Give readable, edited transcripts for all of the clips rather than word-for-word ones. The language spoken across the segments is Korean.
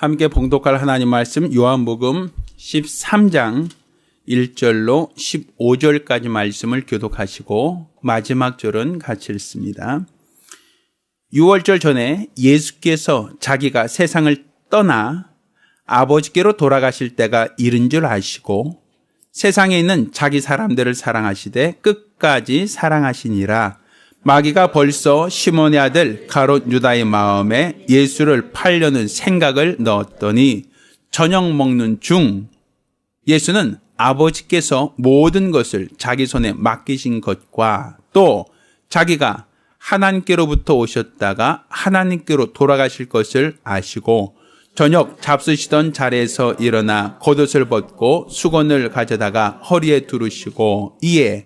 함께 봉독할 하나님 말씀 요한복음 13장 1절로 15절까지 말씀을 교독하시고 마지막 절은 같이 읽습니다. 6월절 전에 예수께서 자기가 세상을 떠나 아버지께로 돌아가실 때가 이른 줄 아시고 세상에 있는 자기 사람들을 사랑하시되 끝까지 사랑하시니라. 마귀가 벌써 시몬의 아들 가롯 유다의 마음에 예수를 팔려는 생각을 넣었더니 저녁 먹는 중 예수는 아버지께서 모든 것을 자기 손에 맡기신 것과 또 자기가 하나님께로부터 오셨다가 하나님께로 돌아가실 것을 아시고 저녁 잡수시던 자리에서 일어나 겉옷을 벗고 수건을 가져다가 허리에 두르시고 이에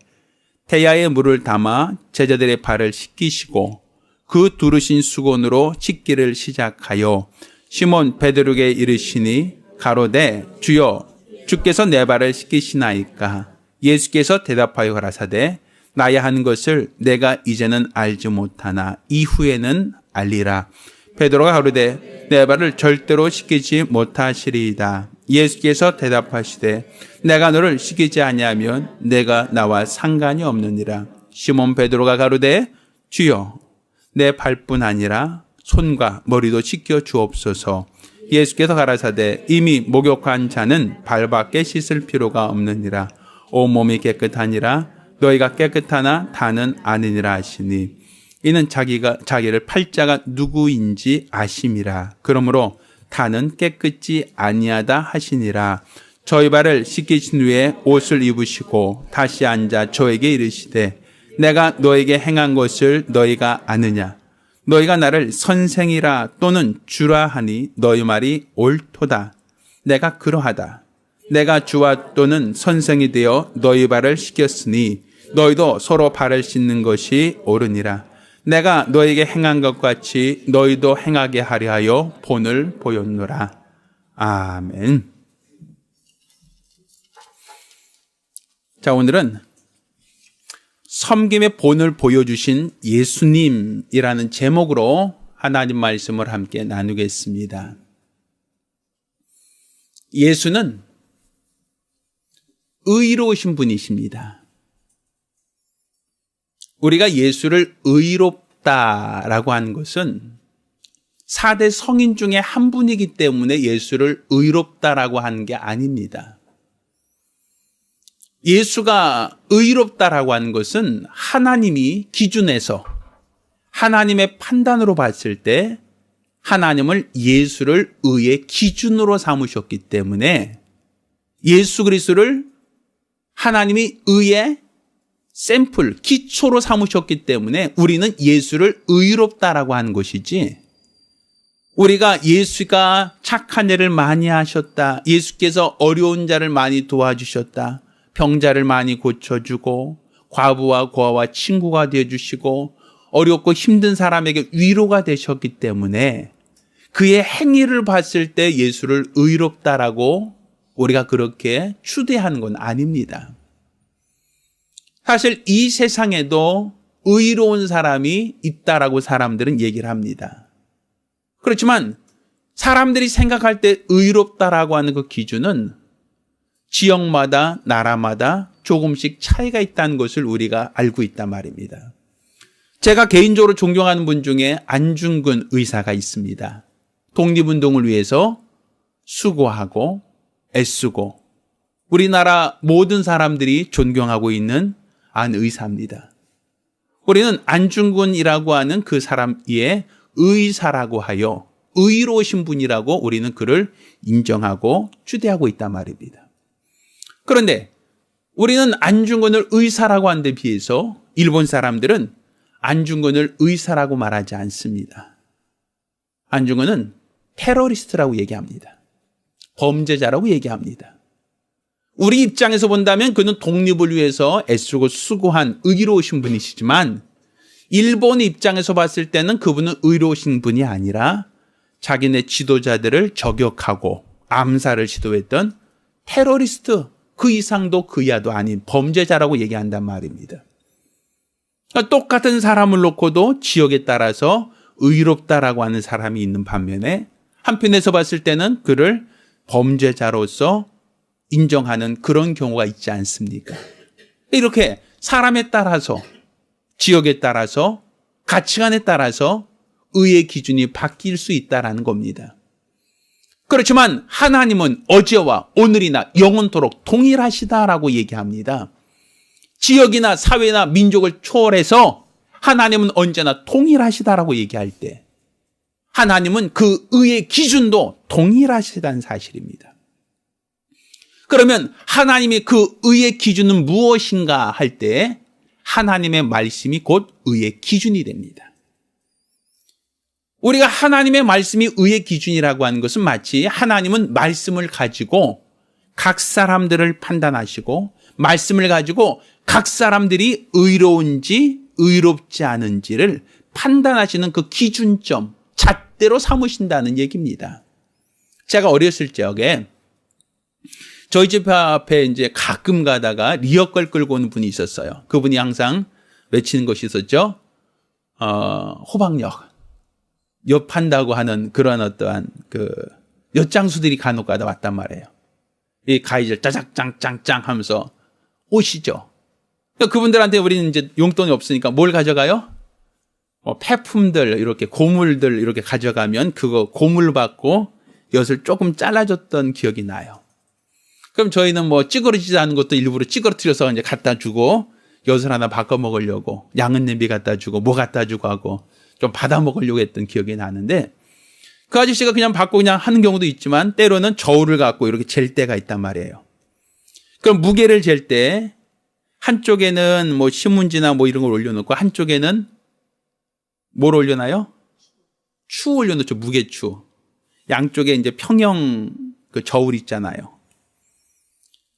태야에 물을 담아 제자들의 발을 씻기시고 그 두르신 수건으로 씻기를 시작하여 시몬 베드로에게 이르시니 가로되 주여 주께서 내 발을 씻기시나이까. 예수께서 대답하여 가라사대 나야 하는 것을 내가 이제는 알지 못하나 이후에는 알리라. 베드로가 가로되 내 발을 절대로 씻기지 못하시리이다. 예수께서 대답하시되 내가 너를 씻기지 아니하면 내가 나와 상관이 없느니라. 시몬 베드로가 가로되 주여 내 발뿐 아니라 손과 머리도 씻겨 주옵소서. 예수께서 가라사대 이미 목욕한 자는 발밖에 씻을 필요가 없느니라. 온몸이 깨끗하니라. 너희가 깨끗하나 다는 아니니라 하시니 이는 자기를 팔 자가 누구인지 아심이라. 그러므로 다는 깨끗지 아니하다 하시니라. 저희 발을 씻기신 후에 옷을 입으시고 다시 앉아 저에게 이르시되 내가 너에게 행한 것을 너희가 아느냐. 너희가 나를 선생이라 또는 주라 하니 너희 말이 옳도다. 내가 그러하다. 내가 주와 또는 선생이 되어 너희 발을 씻겼으니 너희도 서로 발을 씻는 것이 옳으니라. 내가 너에게 행한 것 같이 너희도 행하게 하려 하여 본을 보였노라. 아멘. 자, 오늘은 섬김의 본을 보여주신 예수님이라는 제목으로 하나님 말씀을 함께 나누겠습니다. 예수는 의로우신 분이십니다. 우리가 예수를 의롭다라고 하는 것은 4대 성인 중에 한 분이기 때문에 예수를 의롭다라고 하는 게 아닙니다. 예수가 의롭다라고 하는 것은 하나님이 기준에서 하나님의 판단으로 봤을 때 하나님을 예수를 의의 기준으로 삼으셨기 때문에 예수 그리스도를 하나님이 의의 샘플, 기초로 삼으셨기 때문에 우리는 예수를 의롭다라고 하는 것이지 우리가 예수가 착한 일을 많이 하셨다. 예수께서 어려운 자를 많이 도와주셨다. 병자를 많이 고쳐주고 과부와 고아와 친구가 되어주시고 어렵고 힘든 사람에게 위로가 되셨기 때문에 그의 행위를 봤을 때 예수를 의롭다라고 우리가 그렇게 추대하는 건 아닙니다. 사실 이 세상에도 의로운 사람이 있다라고 사람들은 얘기를 합니다. 그렇지만 사람들이 생각할 때 의롭다라고 하는 그 기준은 지역마다 나라마다 조금씩 차이가 있다는 것을 우리가 알고 있단 말입니다. 제가 개인적으로 존경하는 분 중에 안중근 의사가 있습니다. 독립운동을 위해서 수고하고 애쓰고 우리나라 모든 사람들이 존경하고 있는 안 의사입니다. 우리는 안중근이라고 하는 그 사람의 의사라고 하여 의로우신 분이라고 우리는 그를 인정하고 추대하고 있단 말입니다. 그런데 우리는 안중근을 의사라고 하는 데 비해서 일본 사람들은 안중근을 의사라고 말하지 않습니다. 안중근은 테러리스트라고 얘기합니다. 범죄자라고 얘기합니다. 우리 입장에서 본다면 그는 독립을 위해서 애쓰고 수고한 의로우신 분이시지만 일본의 입장에서 봤을 때는 그분은 의로우신 분이 아니라 자기네 지도자들을 저격하고 암살을 시도했던 테러리스트, 그 이상도 그 이하도 아닌 범죄자라고 얘기한단 말입니다. 그러니까 똑같은 사람을 놓고도 지역에 따라서 의롭다라고 하는 사람이 있는 반면에 한편에서 봤을 때는 그를 범죄자로서 인정하는 그런 경우가 있지 않습니까? 이렇게 사람에 따라서, 지역에 따라서, 가치관에 따라서 의의 기준이 바뀔 수 있다는 겁니다. 그렇지만 하나님은 어제와 오늘이나 영원토록 동일하시다라고 얘기합니다. 지역이나 사회나 민족을 초월해서 하나님은 언제나 동일하시다라고 얘기할 때 하나님은 그 의의 기준도 동일하시다는 사실입니다. 그러면 하나님의 그 의의 기준은 무엇인가 할 때 하나님의 말씀이 곧 의의 기준이 됩니다. 우리가 하나님의 말씀이 의의 기준이라고 하는 것은 마치 하나님은 말씀을 가지고 각 사람들을 판단하시고 말씀을 가지고 각 사람들이 의로운지 의롭지 않은지를 판단하시는 그 기준점, 잣대로 삼으신다는 얘기입니다. 제가 어렸을 적에 저희 집 앞에 이제 가끔 가다가 리어걸 끌고 오는 분이 있었어요. 그분이 항상 외치는 것이 있었죠. 호박역. 엿 판다고 하는 그런 어떠한 그 엿장수들이 간혹 가다 왔단 말이에요. 이 가위질 짜작짱짱짱 하면서 오시죠. 그러니까 그분들한테 우리는 이제 용돈이 없으니까 뭘 가져가요? 폐품들, 이렇게 고물들 이렇게 가져가면 그거 고물 받고 엿을 조금 잘라줬던 기억이 나요. 그럼 저희는 뭐 찌그러지지 않은 것도 일부러 찌그러뜨려서 이제 갖다 주고 엿을 하나 바꿔 먹으려고 양은 냄비 갖다 주고 뭐 갖다 주고 하고 좀 받아 먹으려고 했던 기억이 나는데 그 아저씨가 그냥 받고 그냥 하는 경우도 있지만 때로는 저울을 갖고 이렇게 잴 때가 있단 말이에요. 그럼 무게를 잴 때 한쪽에는 뭐 신문지나 뭐 이런 걸 올려놓고 한쪽에는 뭘 올려놔요? 추 올려놓죠. 무게추. 양쪽에 이제 평형 그 저울 있잖아요.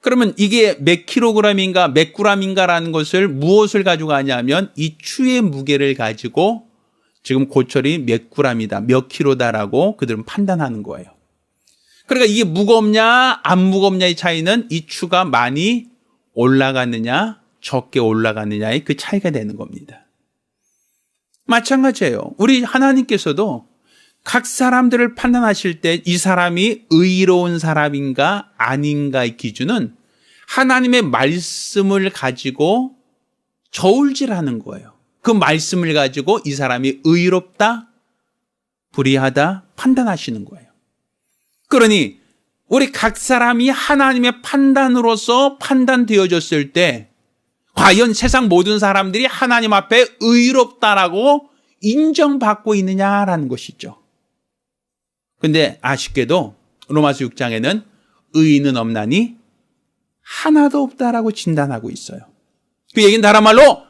그러면 이게 몇 킬로그램인가 몇 그램인가라는 것을 무엇을 가지고 가냐면 이 추의 무게를 가지고 지금 고철이 몇 그램이다, 몇 킬로다라고 그들은 판단하는 거예요. 그러니까 이게 무겁냐 안 무겁냐의 차이는 이 추가 많이 올라가느냐 적게 올라가느냐의 그 차이가 되는 겁니다. 마찬가지예요. 우리 하나님께서도 각 사람들을 판단하실 때 이 사람이 의로운 사람인가 아닌가의 기준은 하나님의 말씀을 가지고 저울질하는 거예요. 그 말씀을 가지고 이 사람이 의롭다, 불의하다 판단하시는 거예요. 그러니 우리 각 사람이 하나님의 판단으로서 판단되어졌을 때 과연 세상 모든 사람들이 하나님 앞에 의롭다라고 인정받고 있느냐라는 것이죠. 근데 아쉽게도 로마서 6장에는 의인은 없나니 하나도 없다라고 진단하고 있어요. 그 얘기는 다른 말로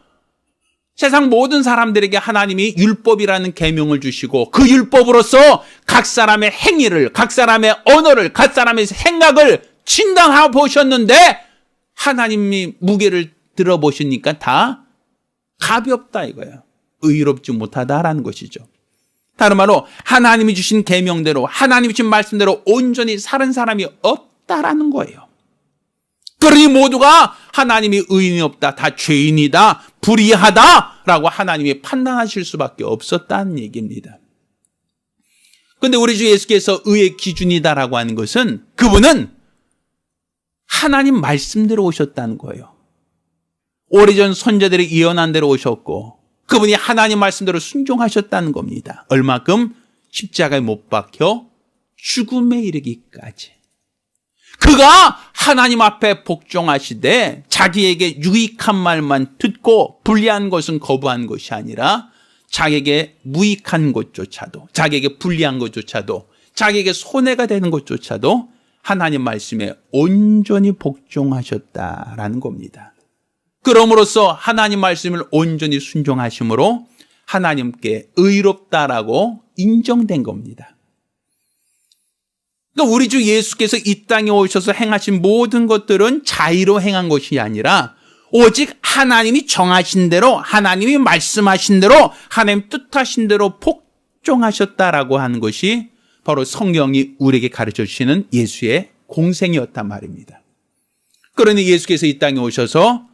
세상 모든 사람들에게 하나님이 율법이라는 계명을 주시고 그 율법으로서 각 사람의 행위를, 각 사람의 언어를, 각 사람의 생각을 진단하고 보셨는데 하나님이 무게를 들어보시니까 다 가볍다 이거예요. 의롭지 못하다라는 것이죠. 다른 말로 하나님이 주신 계명대로 하나님이 주신 말씀대로 온전히 사는 사람이 없다라는 거예요. 그러니 모두가 하나님이 의인이 없다, 다 죄인이다, 불의하다라고 하나님이 판단하실 수밖에 없었다는 얘기입니다. 그런데 우리 주 예수께서 의의 기준이다라고 하는 것은 그분은 하나님 말씀대로 오셨다는 거예요. 오래전 선자들이 예언한 대로 오셨고 그분이 하나님 말씀대로 순종하셨다는 겁니다. 얼마큼? 십자가에 못 박혀 죽음에 이르기까지. 그가 하나님 앞에 복종하시되 자기에게 유익한 말만 듣고 불리한 것은 거부한 것이 아니라 자기에게 무익한 것조차도, 자기에게 불리한 것조차도, 자기에게 손해가 되는 것조차도 하나님 말씀에 온전히 복종하셨다라는 겁니다. 그럼으로써 하나님 말씀을 온전히 순종하심으로 하나님께 의롭다라고 인정된 겁니다. 그러니까 우리 주 예수께서 이 땅에 오셔서 행하신 모든 것들은 자의로 행한 것이 아니라 오직 하나님이 정하신 대로, 하나님이 말씀하신 대로, 하나님 뜻하신 대로 복종하셨다라고 하는 것이 바로 성경이 우리에게 가르쳐 주시는 예수의 공생이었단 말입니다. 그러니 예수께서 이 땅에 오셔서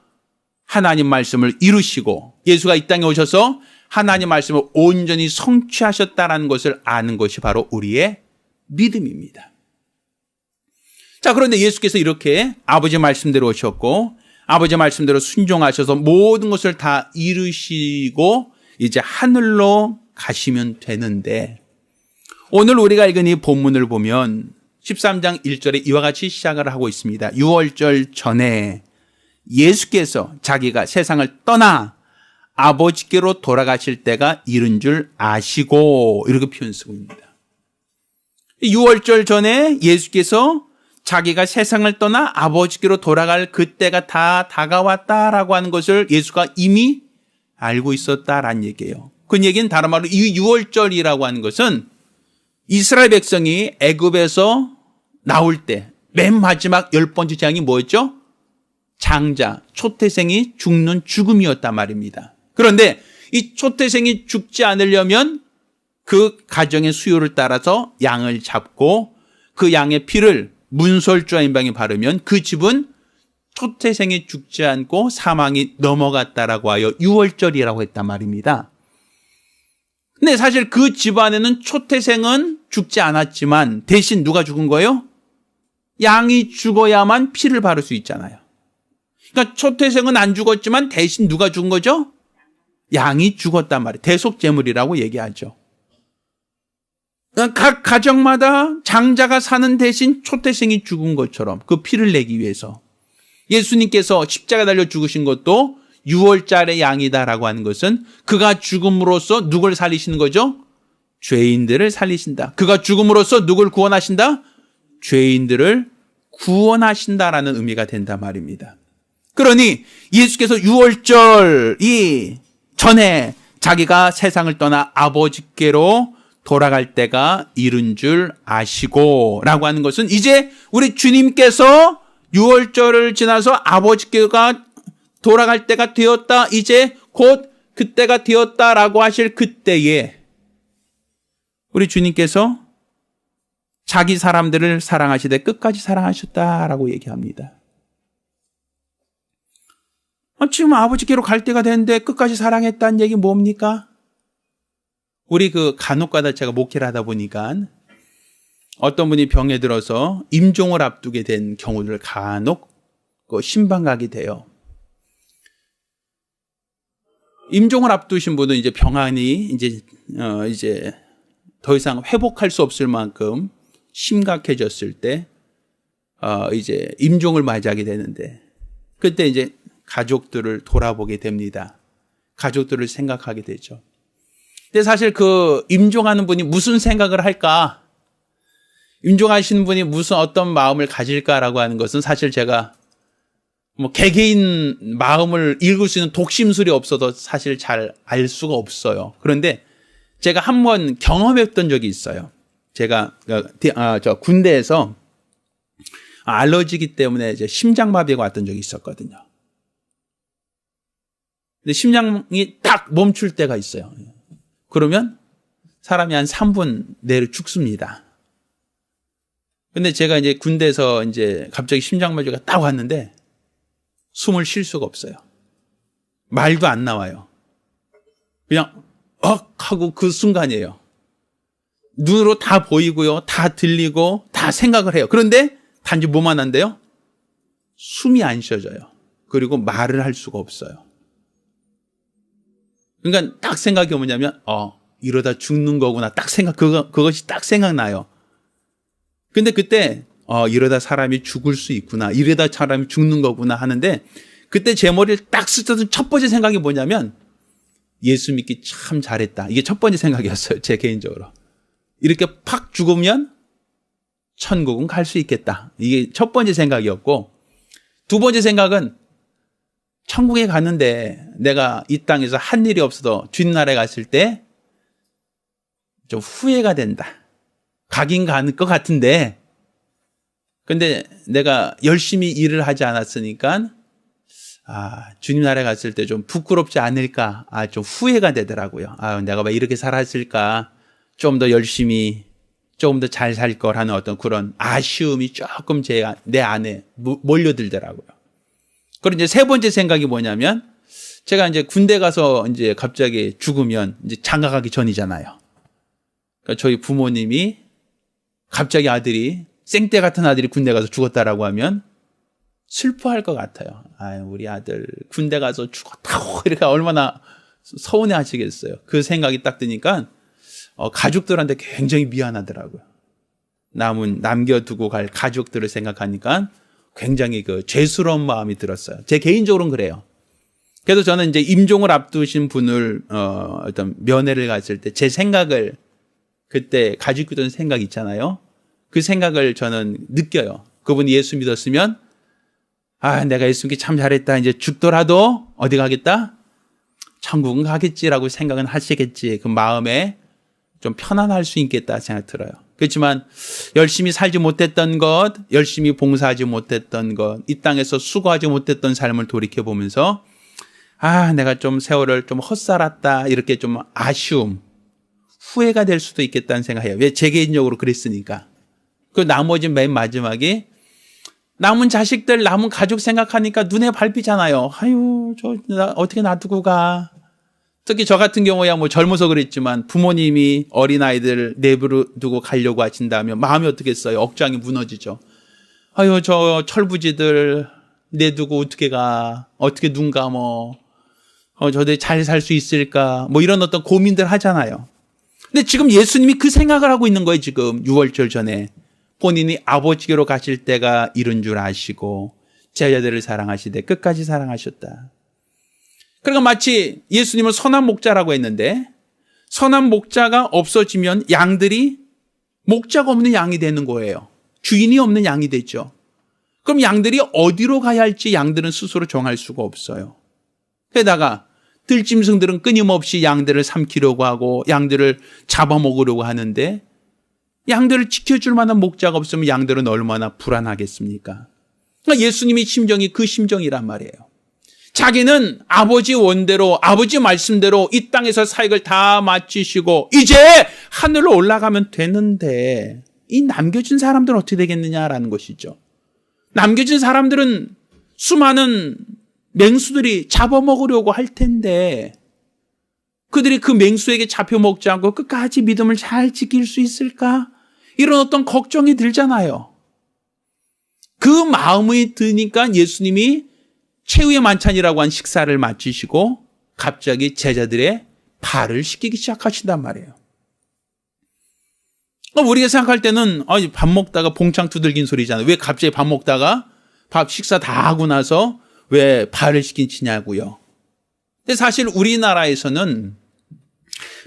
하나님 말씀을 이루시고 예수가 이 땅에 오셔서 하나님 말씀을 온전히 성취하셨다라는 것을 아는 것이 바로 우리의 믿음입니다. 자, 그런데 예수께서 이렇게 아버지 말씀대로 오셨고 아버지 말씀대로 순종하셔서 모든 것을 다 이루시고 이제 하늘로 가시면 되는데, 오늘 우리가 읽은 이 본문을 보면 13장 1절에 이와 같이 시작을 하고 있습니다. 유월절 전에 예수께서 자기가 세상을 떠나 아버지께로 돌아가실 때가 이른 줄 아시고, 이렇게 표현 쓰고 있습니다. 유월절 전에 예수께서 자기가 세상을 떠나 아버지께로 돌아갈 그때가 다 다가왔다라고 하는 것을 예수가 이미 알고 있었다라는 얘기예요. 그 얘기는 다른 말로 이 유월절이라고 하는 것은 이스라엘 백성이 애굽에서 나올 때 맨 마지막 10번째 재앙이 뭐였죠? 장자, 초태생이 죽는 죽음이었단 말입니다. 그런데 이 초태생이 죽지 않으려면 그 가정의 수요를 따라서 양을 잡고 그 양의 피를 문설주와 인방에 바르면 그 집은 초태생이 죽지 않고 사망이 넘어갔다라고 하여 유월절이라고 했단 말입니다. 근데 사실 그 집안에는 초태생은 죽지 않았지만 대신 누가 죽은 거예요? 양이 죽어야만 피를 바를 수 있잖아요. 그러니까 초태생은 안 죽었지만 대신 누가 죽은 거죠? 양이 죽었단 말이에요. 대속제물이라고 얘기하죠. 각 가정마다 장자가 사는 대신 초태생이 죽은 것처럼 그 피를 내기 위해서 예수님께서 십자가 달려 죽으신 것도 6월절의 양이다라고 하는 것은 그가 죽음으로써 누굴 살리시는 거죠? 죄인들을 살리신다. 그가 죽음으로써 누굴 구원하신다? 죄인들을 구원하신다라는 의미가 된단 말입니다. 그러니 예수께서 6월절이 전에 자기가 세상을 떠나 아버지께로 돌아갈 때가 이른 줄 아시고 라고 하는 것은 이제 우리 주님께서 6월절을 지나서 아버지께가 돌아갈 때가 되었다, 이제 곧 그때가 되었다라고 하실 그때에 우리 주님께서 자기 사람들을 사랑하시되 끝까지 사랑하셨다라고 얘기합니다. 지금 아버지께로 갈 때가 됐는데 끝까지 사랑했다는 얘기 뭡니까? 우리 그 간혹가다 제가 목회를 하다 보니까 어떤 분이 병에 들어서 임종을 앞두게 된 경우를 간혹 신방 가게 돼요. 임종을 앞두신 분은 이제 병환이 이제 더 이상 회복할 수 없을 만큼 심각해졌을 때 이제 임종을 맞이하게 되는데, 그때 이제 가족들을 돌아보게 됩니다. 가족들을 생각하게 되죠. 근데 사실 그 임종하는 분이 무슨 생각을 할까? 임종하시는 분이 무슨 어떤 마음을 가질까라고 하는 것은 사실 제가 개개인 마음을 읽을 수 있는 독심술이 없어도 사실 잘 알 수가 없어요. 그런데 제가 한번 경험했던 적이 있어요. 제가 저 군대에서 알러지기 때문에 이제 심장마비가 왔던 적이 있었거든요. 근데 심장이 딱 멈출 때가 있어요. 그러면 사람이 한 3분 내로 죽습니다. 근데 제가 이제 군대에서 이제 갑자기 심장마비가 딱 왔는데 숨을 쉴 수가 없어요. 말도 안 나와요. 그냥 하고 그 순간이에요. 눈으로 다 보이고요. 다 들리고 다 생각을 해요. 그런데 단지 뭐만 한대요? 숨이 안 쉬어져요. 그리고 말을 할 수가 없어요. 그러니까 딱 생각이 뭐냐면 이러다 죽는 거구나. 딱 그것이 딱 생각나요. 근데 그때 이러다 사람이 죽을 수 있구나. 이러다 사람이 죽는 거구나 하는데, 그때 제 머리를 딱 스쳤던 첫 번째 생각이 뭐냐면 예수 믿기 참 잘했다. 이게 첫 번째 생각이었어요. 제 개인적으로. 이렇게 팍 죽으면 천국은 갈 수 있겠다. 이게 첫 번째 생각이었고, 두 번째 생각은 천국에 갔는데 내가 이 땅에서 한 일이 없어도 뒷나라에 갔을 때 좀 후회가 된다. 가긴 가는 것 같은데, 근데 내가 열심히 일을 하지 않았으니까 주님 나라에 갔을 때 좀 부끄럽지 않을까, 좀 후회가 되더라고요. 내가 왜 이렇게 살았을까, 좀 더 열심히 조금 더 잘 살 걸 하는 어떤 그런 아쉬움이 조금 내 안에 몰려들더라고요. 그리고 이제 세 번째 생각이 뭐냐면, 제가 이제 군대 가서 이제 갑자기 죽으면 이제 장가 가기 전이잖아요. 그러니까 저희 부모님이 갑자기 아들이, 생떼 같은 아들이 군대 가서 죽었다라고 하면 슬퍼할 것 같아요. 아유, 우리 아들 군대 가서 죽었다고 이렇게 얼마나 서운해 하시겠어요. 그 생각이 딱 드니까 가족들한테 굉장히 미안하더라고요. 남겨두고 갈 가족들을 생각하니까 굉장히 그 죄스러운 마음이 들었어요. 제 개인적으로는 그래요. 그래서 저는 이제 임종을 앞두신 분을 어떤 면회를 갔을 때 제 생각을, 그때 가지고 있던 생각 있잖아요. 그 생각을 저는 느껴요. 그분이 예수 믿었으면 내가 예수 믿기 참 잘했다. 이제 죽더라도 어디 가겠다? 천국은 가겠지라고 생각은 하시겠지. 그 마음에 좀 편안할 수 있겠다 생각 들어요. 그렇지만 열심히 살지 못했던 것, 열심히 봉사하지 못했던 것, 이 땅에서 수고하지 못했던 삶을 돌이켜보면서 내가 좀 세월을 좀 헛살았다, 이렇게 좀 아쉬움, 후회가 될 수도 있겠다는 생각해요. 왜? 제 개인적으로 그랬으니까. 그 나머지 맨 마지막에 남은 자식들, 남은 가족 생각하니까 눈에 밟히잖아요. 아유, 어떻게 놔두고 가. 특히 저 같은 경우야 뭐 젊어서 그랬지만 부모님이 어린아이들 내버려두고 가려고 하신다면 마음이 어떻겠어요? 억장이 무너지죠. 아유, 저 철부지들 내두고 어떻게 가. 어떻게 눈 감어. 저들 잘 살 수 있을까. 뭐 이런 어떤 고민들 하잖아요. 근데 지금 예수님이 그 생각을 하고 있는 거예요. 지금 6월절 전에. 본인이 아버지께로 가실 때가 이른 줄 아시고 제자들을 사랑하시되 끝까지 사랑하셨다. 그러니까 마치 예수님을 선한 목자라고 했는데, 선한 목자가 없어지면 양들이 목자가 없는 양이 되는 거예요. 주인이 없는 양이 되죠. 그럼 양들이 어디로 가야 할지 양들은 스스로 정할 수가 없어요. 게다가 들짐승들은 끊임없이 양들을 삼키려고 하고 양들을 잡아먹으려고 하는데, 양들을 지켜줄 만한 목자가 없으면 양들은 얼마나 불안하겠습니까? 그러니까 예수님의 심정이 그 심정이란 말이에요. 자기는 아버지 원대로, 아버지 말씀대로 이 땅에서 사역을 다 마치시고 이제 하늘로 올라가면 되는데, 이 남겨진 사람들은 어떻게 되겠느냐라는 것이죠. 남겨진 사람들은 수많은 맹수들이 잡아먹으려고 할 텐데, 그들이 그 맹수에게 잡혀먹지 않고 끝까지 믿음을 잘 지킬 수 있을까? 이런 어떤 걱정이 들잖아요. 그 마음이 드니까 예수님이 최후의 만찬이라고 한 식사를 마치시고 갑자기 제자들의 발을 씻기기 시작하신단 말이에요. 우리가 생각할 때는 밥 먹다가 봉창 두들긴 소리잖아요. 왜 갑자기 밥 먹다가 밥 식사 다 하고 나서 왜 발을 씻기냐고요. 근데 사실 우리나라에서는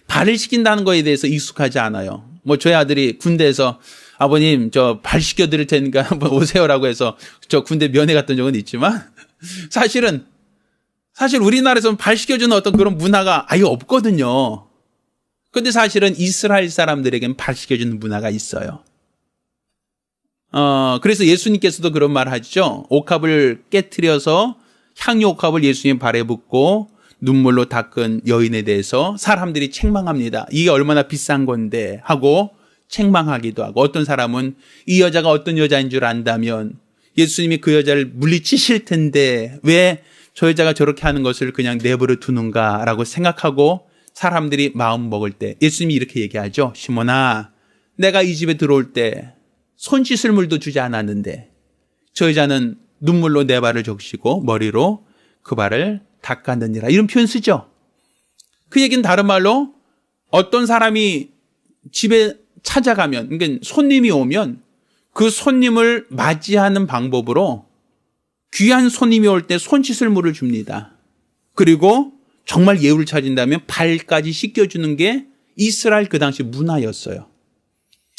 발을 씻긴다는 거에 대해서 익숙하지 않아요. 뭐 저희 아들이 군대에서 아버님 저 발 씻겨드릴 테니까 한번 오세요라고 해서 저 군대 면회 갔던 적은 있지만 사실 우리나라에서는 발 씻겨주는 어떤 그런 문화가 아예 없거든요. 그런데 사실은 이스라엘 사람들에게는 발 씻겨주는 문화가 있어요. 그래서 예수님께서도 그런 말 하시죠. 옥합을 깨트려서 향유 옥합을 예수님 발에 붓고 눈물로 닦은 여인에 대해서 사람들이 책망합니다. 이게 얼마나 비싼 건데 하고 책망하기도 하고, 어떤 사람은 이 여자가 어떤 여자인 줄 안다면 예수님이 그 여자를 물리치실 텐데 왜 저 여자가 저렇게 하는 것을 그냥 내버려 두는가라고 생각하고 사람들이 마음 먹을 때 예수님이 이렇게 얘기하죠. 시몬아, 내가 이 집에 들어올 때 손 씻을 물도 주지 않았는데 저 여자는 눈물로 내 발을 적시고 머리로 그 발을 닦았느니라. 이런 표현 쓰죠. 그 얘기는 다른 말로 어떤 사람이 집에 찾아가면, 그러니까 손님이 오면 그 손님을 맞이하는 방법으로 귀한 손님이 올 때 손 씻을 물을 줍니다. 그리고 정말 예우를 찾은다면 발까지 씻겨주는 게 이스라엘 그 당시 문화였어요.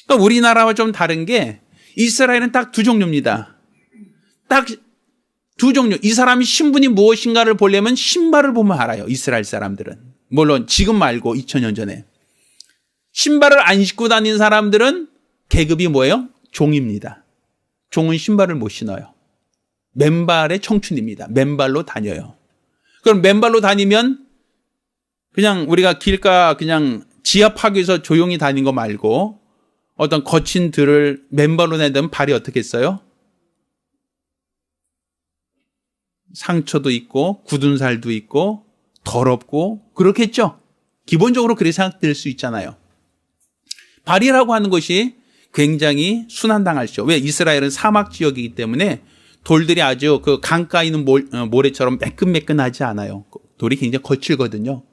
그러니까 우리나라와 좀 다른 게 이스라엘은 딱 두 종류입니다. 딱 두 종류. 이 사람이 신분이 무엇인가를 보려면 신발을 보면 알아요. 이스라엘 사람들은. 물론 지금 말고 2000년 전에. 신발을 안 신고 다니는 사람들은 계급이 뭐예요? 종입니다. 종은 신발을 못 신어요. 맨발의 청춘입니다. 맨발로 다녀요. 그럼 맨발로 다니면 그냥 우리가 길가 그냥 지하파교에서 조용히 다닌 거 말고 어떤 거친 들을 맨발로 다니면 발이 어떻겠어요? 상처도 있고 굳은 살도 있고 더럽고 그렇겠죠. 기본적으로 그렇게 생각될 수 있잖아요. 발이라고 하는 것이 굉장히 순환당하시죠. 왜? 이스라엘은 사막 지역이기 때문에 돌들이 아주 그 강가에 있는 모래처럼 매끈매끈하지 않아요. 돌이 굉장히 거칠거든요.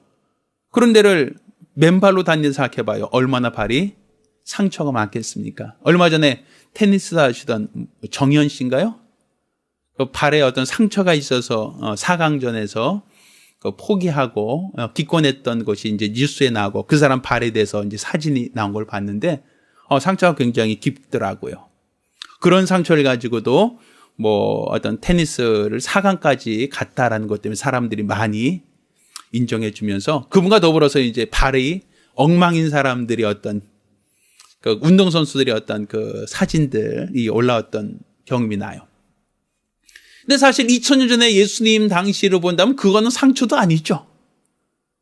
그런 데를 맨발로 다니는 생각해봐요. 얼마나 발이 상처가 많겠습니까? 얼마 전에 테니스 하시던 정현 씨인가요? 그 발에 어떤 상처가 있어서 4강전에서 포기하고 기권했던 것이 이제 뉴스에 나오고 그 사람 발에 대해서 이제 사진이 나온 걸 봤는데 상처가 굉장히 깊더라고요. 그런 상처를 가지고도 뭐 어떤 테니스를 4강까지 갔다라는 것 때문에 사람들이 많이 인정해 주면서 그분과 더불어서 이제 발이 엉망인 사람들이 어떤 그 운동선수들이 어떤 그 사진들이 올라왔던 경험이 나요. 근데 사실 2000년 전에 예수님 당시로 본다면 그거는 상처도 아니죠.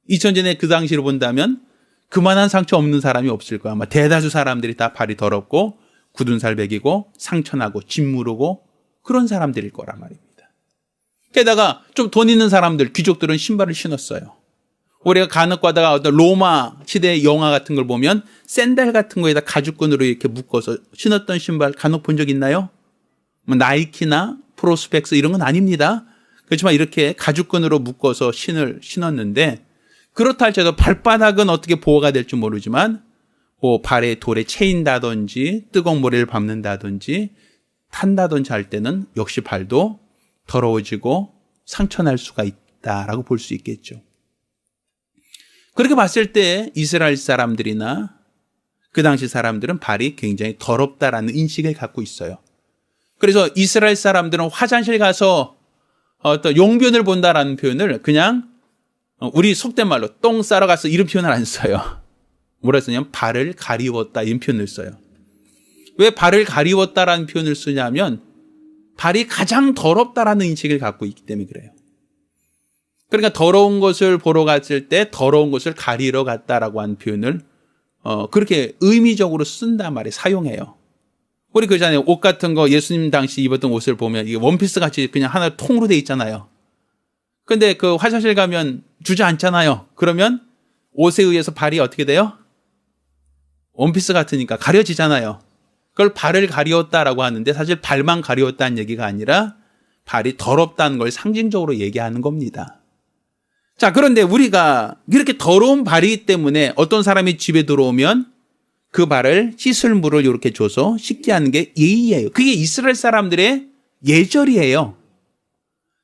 2000년 전에 그 당시로 본다면 그만한 상처 없는 사람이 없을 거야. 아마 대다수 사람들이 다 발이 더럽고 굳은 살 베기고 상처나고 짓무르고 그런 사람들일 거란 말입니다. 게다가 좀 돈 있는 사람들, 귀족들은 신발을 신었어요. 우리가 간혹 가다가 어떤 로마 시대의 영화 같은 걸 보면 샌들 같은 거에다 가죽끈으로 이렇게 묶어서 신었던 신발 간혹 본 적 있나요? 뭐 나이키나 프로스펙스 이런 건 아닙니다. 그렇지만 이렇게 가죽끈으로 묶어서 신었는데 그렇다 할지라도 발바닥은 어떻게 보호가 될지 모르지만 뭐 발에 돌에 채인다든지 뜨거운 모래를 밟는다든지 탄다든지 할 때는 역시 발도 더러워지고 상처날 수가 있다라고 볼 수 있겠죠. 그렇게 봤을 때 이스라엘 사람들이나 그 당시 사람들은 발이 굉장히 더럽다라는 인식을 갖고 있어요. 그래서 이스라엘 사람들은 화장실 가서 어떤 용변을 본다라는 표현을 그냥 우리 속된 말로 똥 싸러 가서 이런 표현을 안 써요. 뭐라 쓰냐면 발을 가리웠다 이런 표현을 써요. 왜 발을 가리웠다라는 표현을 쓰냐면 발이 가장 더럽다라는 인식을 갖고 있기 때문에 그래요. 그러니까 더러운 것을 보러 갔을 때 더러운 것을 가리러 갔다라고 하는 표현을 그렇게 의미적으로 쓴단 말이에요. 사용해요. 우리 그러잖아요. 옷 같은 거 예수님 당시 입었던 옷을 보면 이게 원피스 같이 그냥 하나 통으로 돼 있잖아요. 근데 그 화장실 가면 주저앉잖아요. 그러면 옷에 의해서 발이 어떻게 돼요? 원피스 같으니까 가려지잖아요. 그걸 발을 가리웠다라고 하는데 사실 발만 가리웠다는 얘기가 아니라 발이 더럽다는 걸 상징적으로 얘기하는 겁니다. 자, 그런데 우리가 이렇게 더러운 발이기 때문에 어떤 사람이 집에 들어오면 그 발을 씻을 물을 이렇게 줘서 씻게 하는 게 예의예요. 그게 이스라엘 사람들의 예절이에요.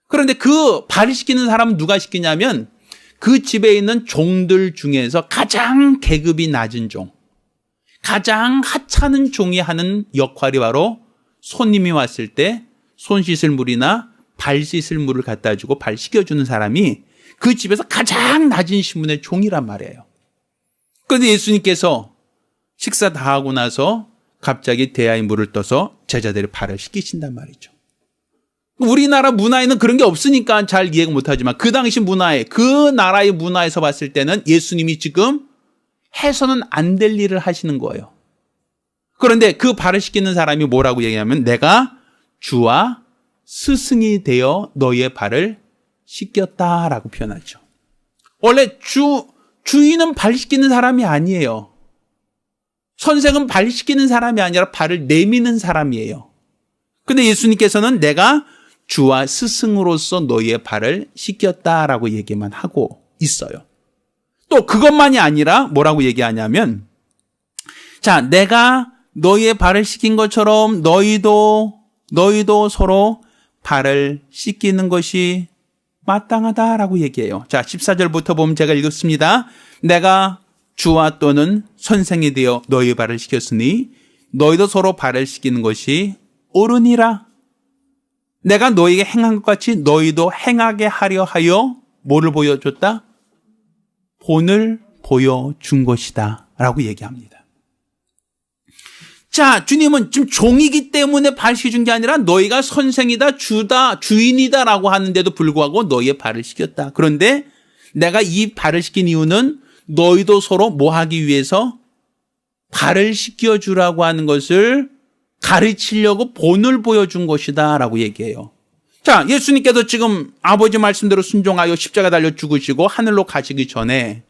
그런데 그 발을 씻기는 사람은 누가 씻기냐면 그 집에 있는 종들 중에서 가장 계급이 낮은 종, 가장 하찮은 종이 하는 역할이 바로 손님이 왔을 때 손 씻을 물이나 발 씻을 물을 갖다 주고 발 씻겨주는 사람이 그 집에서 가장 낮은 신분의 종이란 말이에요. 그런데 예수님께서 식사 다 하고 나서 갑자기 대야에 물을 떠서 제자들의 발을 씻기신단 말이죠. 우리나라 문화에는 그런 게 없으니까 잘 이해가 못하지만 그 당시 문화에, 그 나라의 문화에서 봤을 때는 예수님이 지금 해서는 안 될 일을 하시는 거예요. 그런데 그 발을 씻기는 사람이 뭐라고 얘기하면 내가 주와 스승이 되어 너의 발을 씻겼다라고 표현하죠. 원래 주인은 발 씻기는 사람이 아니에요. 선생은 발 씻기는 사람이 아니라 발을 내미는 사람이에요. 근데 예수님께서는 내가 주와 스승으로서 너의 발을 씻겼다라고 얘기만 하고 있어요. 또 그것만이 아니라 뭐라고 얘기하냐면 자, 내가 너의 발을 씻긴 것처럼 너희도 서로 발을 씻기는 것이 마땅하다라고 얘기해요. 자, 14절부터 보면 제가 읽었습니다. 내가 주와 또는 선생이 되어 너희 발을 씻겼으니 너희도 서로 발을 씻기는 것이 옳으니라. 내가 너희에게 행한 것 같이 너희도 행하게 하려 하여 뭐를 보여줬다? 본을 보여준 것이다 라고 얘기합니다. 자, 주님은 지금 종이기 때문에 발 씻은 게 아니라 너희가 선생이다, 주다, 주인이다 라고 하는데도 불구하고 너희의 발을 씻겼다. 그런데 내가 이 발을 씻긴 이유는 너희도 서로 뭐 하기 위해서 발을 씻겨주라고 하는 것을 가르치려고 본을 보여준 것이다 라고 얘기해요. 자, 예수님께서 지금 아버지 말씀대로 순종하여 십자가 달려 죽으시고 하늘로 가시기 전에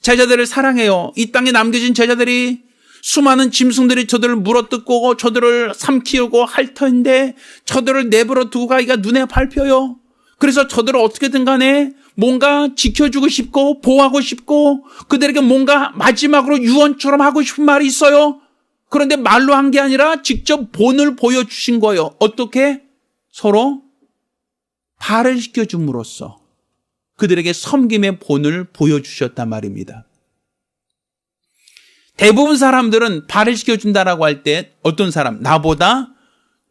제자들을 사랑해요. 이 땅에 남겨진 제자들이 수많은 짐승들이 저들을 물어뜯고 저들을 삼키려고 할 터인데 저들을 내버려 두고 가기가 눈에 밟혀요. 그래서 저들을 어떻게든 간에 뭔가 지켜주고 싶고 보호하고 싶고 그들에게 뭔가 마지막으로 유언처럼 하고 싶은 말이 있어요. 그런데 말로 한 게 아니라 직접 본을 보여주신 거예요. 어떻게? 서로 발을 씻겨줌으로써 그들에게 섬김의 본을 보여주셨단 말입니다. 대부분 사람들은 발을 씻겨준다라고 할 때 어떤 사람? 나보다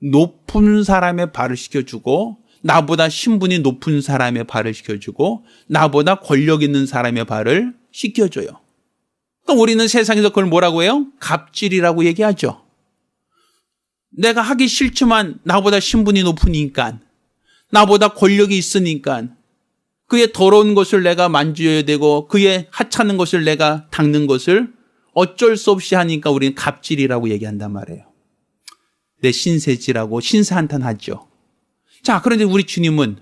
높은 사람의 발을 씻겨주고 나보다 신분이 높은 사람의 발을 씻겨주고 나보다 권력 있는 사람의 발을 씻겨줘요. 그러니까 우리는 세상에서 그걸 뭐라고 해요? 갑질이라고 얘기하죠. 내가 하기 싫지만 나보다 신분이 높으니까 나보다 권력이 있으니까 그의 더러운 것을 내가 만져야 되고 그의 하찮은 것을 내가 닦는 것을 어쩔 수 없이 하니까 우리는 갑질이라고 얘기한단 말이에요. 내 신세지라고 신세한탄하죠. 자, 그런데 우리 주님은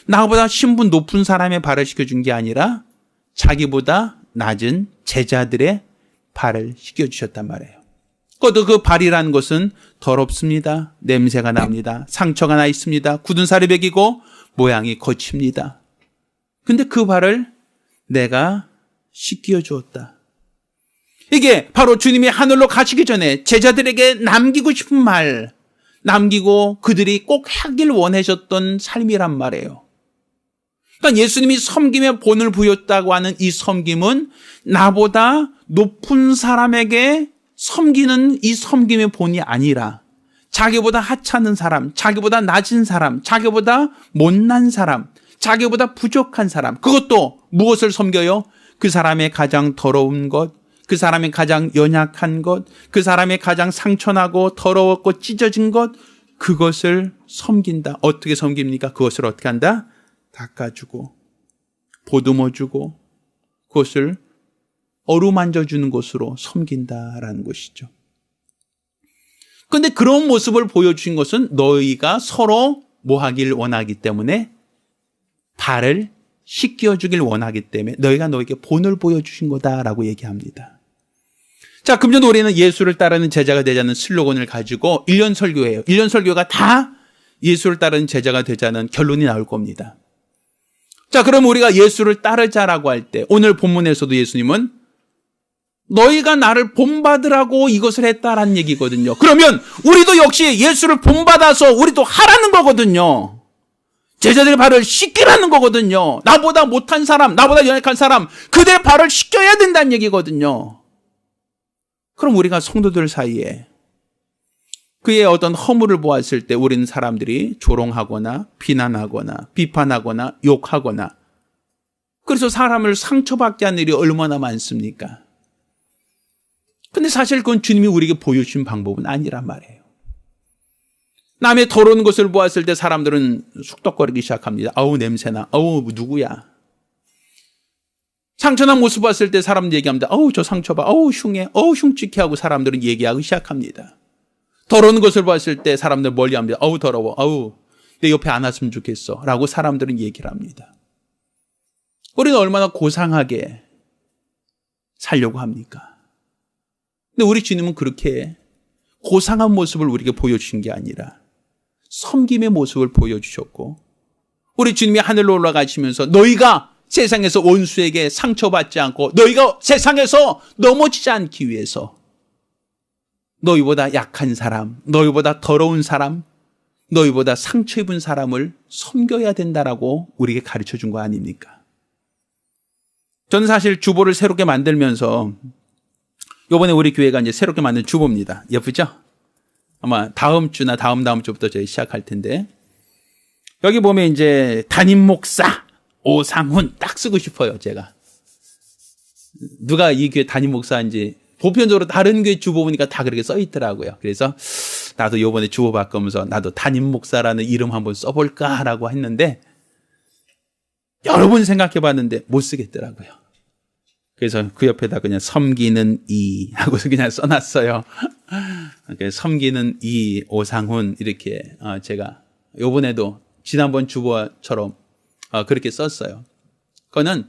나보다 신분 높은 사람의 발을 씻겨준 게 아니라 자기보다 낮은 제자들의 발을 씻겨주셨단 말이에요. 그것도 그 발이라는 것은 더럽습니다. 냄새가 납니다. 상처가 나 있습니다. 굳은 살이 배기고 모양이 거칩니다. 근데 그 발을 내가 씻겨주었다. 이게 바로 주님이 하늘로 가시기 전에 제자들에게 남기고 싶은 말, 남기고 그들이 꼭 하길 원하셨던 삶이란 말이에요. 그러니까 예수님이 섬김의 본을 부였다고 하는 이 섬김은 나보다 높은 사람에게 섬기는 이 섬김의 본이 아니라 자기보다 하찮은 사람, 자기보다 낮은 사람, 자기보다 못난 사람, 자기보다 부족한 사람, 그것도 무엇을 섬겨요? 그 사람의 가장 더러운 것, 그 사람의 가장 연약한 것, 그 사람의 가장 상처나고 더러웠고 찢어진 것, 그것을 섬긴다. 어떻게 섬깁니까? 그것을 어떻게 한다? 닦아주고 보듬어주고 그것을 어루만져주는 것으로 섬긴다라는 것이죠. 그런데 그런 모습을 보여주신 것은 너희가 서로 뭐 하길 원하기 때문에 발을 씻겨주길 원하기 때문에 너희가 너에게 본을 보여주신 거다라고 얘기합니다. 자, 금전 우리는 예수를 따르는 제자가 되자는 슬로건을 가지고 1년 설교해요. 1년 설교가 다 예수를 따르는 제자가 되자는 결론이 나올 겁니다. 자, 그럼 우리가 예수를 따르자라고 할 때 오늘 본문에서도 예수님은 너희가 나를 본받으라고 이것을 했다라는 얘기거든요. 그러면 우리도 역시 예수를 본받아서 우리도 하라는 거거든요. 제자들의 발을 씻기라는 거거든요. 나보다 못한 사람, 나보다 연약한 사람, 그들의 발을 씻겨야 된다는 얘기거든요. 그럼 우리가 성도들 사이에 그의 어떤 허물을 보았을 때 우리는 사람들이 조롱하거나 비난하거나 비판하거나 욕하거나 그래서 사람을 상처받게 하는 일이 얼마나 많습니까? 근데 사실 그건 주님이 우리에게 보여주신 방법은 아니란 말이에요. 남의 더러운 것을 보았을 때 사람들은 쑥덕거리기 시작합니다. 아우 냄새나. 아우 누구야. 상처난 모습 봤을 때 사람들 얘기합니다. 아우 저 상처 봐. 아우 흉해. 아우 흉측해 하고 사람들은 얘기하기 시작합니다. 더러운 것을 봤을 때 사람들 멀리합니다. 아우 더러워. 아우 내 옆에 안 왔으면 좋겠어. 라고 사람들은 얘기를 합니다. 우리는 얼마나 고상하게 살려고 합니까? 근데 우리 주님은 그렇게 고상한 모습을 우리에게 보여주신 게 아니라 섬김의 모습을 보여주셨고 우리 주님이 하늘로 올라가시면서 너희가 세상에서 원수에게 상처받지 않고 너희가 세상에서 넘어지지 않기 위해서 너희보다 약한 사람, 너희보다 더러운 사람, 너희보다 상처 입은 사람을 섬겨야 된다라고 우리에게 가르쳐 준 거 아닙니까? 저는 사실 주보를 새롭게 만들면서 이번에 우리 교회가 이제 새롭게 만든 주보입니다. 예쁘죠? 아마 다음 주나 다음 주부터 저희 시작할 텐데 여기 보면 이제 담임 목사 오상훈 딱 쓰고 싶어요. 제가 누가 이 교회 담임 목사인지 보편적으로 다른 교회 주보 보니까 다 그렇게 써 있더라고요. 그래서 나도 이번에 주보 바꾸면서 나도 담임 목사라는 이름 한번 써볼까라고 했는데 여러 번 생각해 봤는데 못 쓰겠더라고요. 그래서 그 옆에다 그냥 섬기는 이 하고 그냥 써놨어요. 섬기는 이 오상훈 이렇게 제가 이번에도 지난번 주보처럼 그렇게 썼어요. 그거는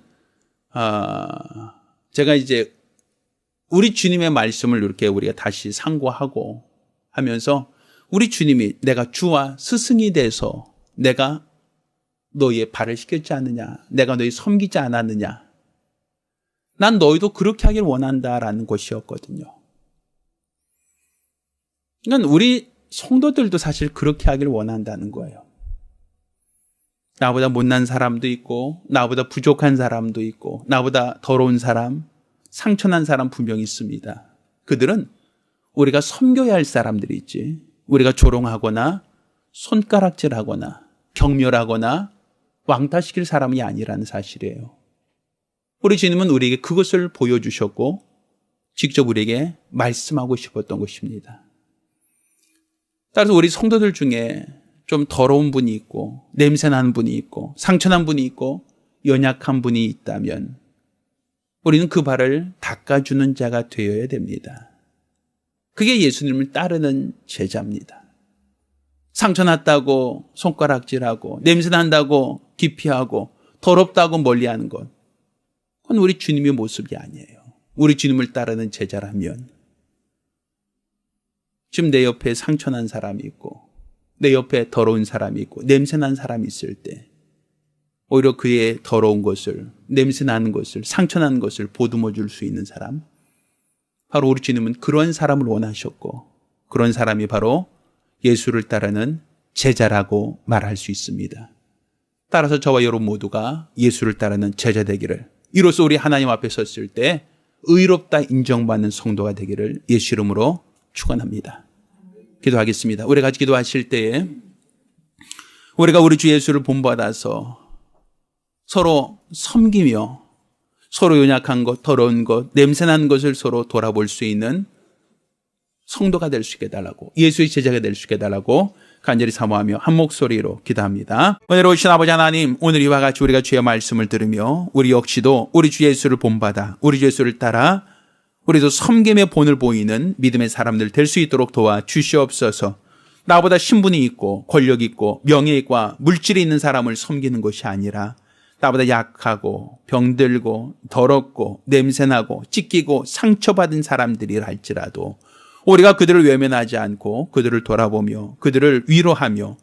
제가 이제 우리 주님의 말씀을 이렇게 우리가 다시 상고하고 하면서 우리 주님이 내가 주와 스승이 돼서 내가 너희의 발을 씻겼지 않느냐, 내가 너희 섬기지 않았느냐, 난 너희도 그렇게 하길 원한다라는 것이었거든요. 그러니까 우리 성도들도 사실 그렇게 하길 원한다는 거예요. 나보다 못난 사람도 있고, 나보다 부족한 사람도 있고, 나보다 더러운 사람, 상처난 사람 분명히 있습니다. 그들은 우리가 섬겨야 할 사람들이 있지, 우리가 조롱하거나 손가락질하거나 경멸하거나 왕따시킬 사람이 아니라는 사실이에요. 우리 주님은 우리에게 그것을 보여주셨고 직접 우리에게 말씀하고 싶었던 것입니다. 따라서 우리 성도들 중에 좀 더러운 분이 있고 냄새나는 분이 있고 상처난 분이 있고 연약한 분이 있다면 우리는 그 발을 닦아주는 자가 되어야 됩니다. 그게 예수님을 따르는 제자입니다. 상처났다고 손가락질하고 냄새난다고 기피하고 더럽다고 멀리하는 것, 그건 우리 주님의 모습이 아니에요. 우리 주님을 따르는 제자라면 지금 내 옆에 상처난 사람이 있고 내 옆에 더러운 사람이 있고 냄새난 사람이 있을 때 오히려 그의 더러운 것을, 냄새나는 것을, 상처난 것을 보듬어 줄 수 있는 사람, 바로 우리 주님은 그런 사람을 원하셨고 그런 사람이 바로 예수를 따르는 제자라고 말할 수 있습니다. 따라서 저와 여러분 모두가 예수를 따르는 제자 되기를, 이로써 우리 하나님 앞에 섰을 때 의롭다 인정받는 성도가 되기를 예수 이름으로 축원합니다. 기도하겠습니다. 우리가 같이 기도하실 때에 우리가 우리 주 예수를 본받아서 서로 섬기며 서로 연약한 것, 더러운 것, 냄새나는 것을 서로 돌아볼 수 있는 성도가 될 수 있게 해달라고, 예수의 제자가 될 수 있게 해달라고 간절히 사모하며 한 목소리로 기도합니다. 오늘 오신 아버지 하나님, 오늘 이와 같이 우리가 주의 말씀을 들으며 우리 역시도 우리 주 예수를 본받아 우리 주 예수를 따라 우리도 섬김의 본을 보이는 믿음의 사람들 될 수 있도록 도와주시옵소서. 나보다 신분이 있고 권력이 있고 명예가 물질이 있는 사람을 섬기는 것이 아니라 나보다 약하고 병들고 더럽고 냄새나고 찢기고 상처받은 사람들이라 할지라도 우리가 그들을 외면하지 않고 그들을 돌아보며 그들을 위로하며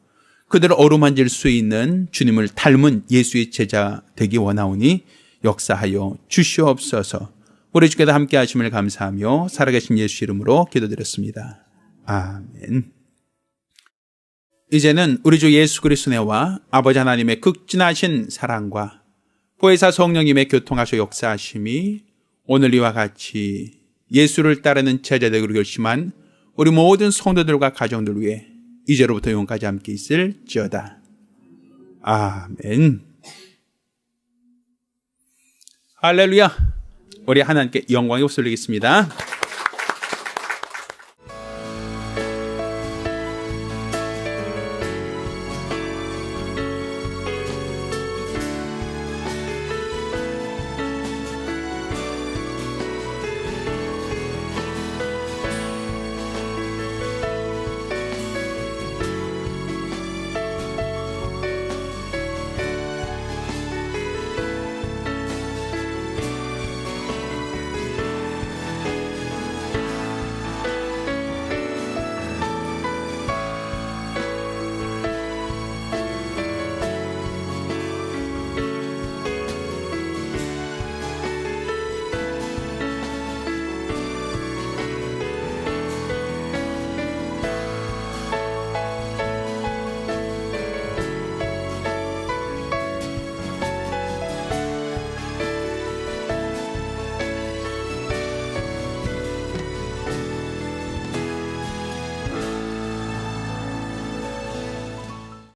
그들을 어루만질 수 있는 주님을 닮은 예수의 제자 되기 원하오니 역사하여 주시옵소서. 우리 주께서 함께 하심을 감사하며 살아계신 예수 이름으로 기도드렸습니다. 아멘. 이제는 우리 주 예수 그리스도의 은혜와 아버지 하나님의 극진하신 사랑과 보혜사 성령님의 교통하셔 역사하심이 오늘 이와 같이 예수를 따르는 제자들로 결심한 우리 모든 성도들과 가정들 위해 이제로부터 영원까지 함께 있을지어다. 아멘. 할렐루야. 우리 하나님께 영광이 올리겠습니다.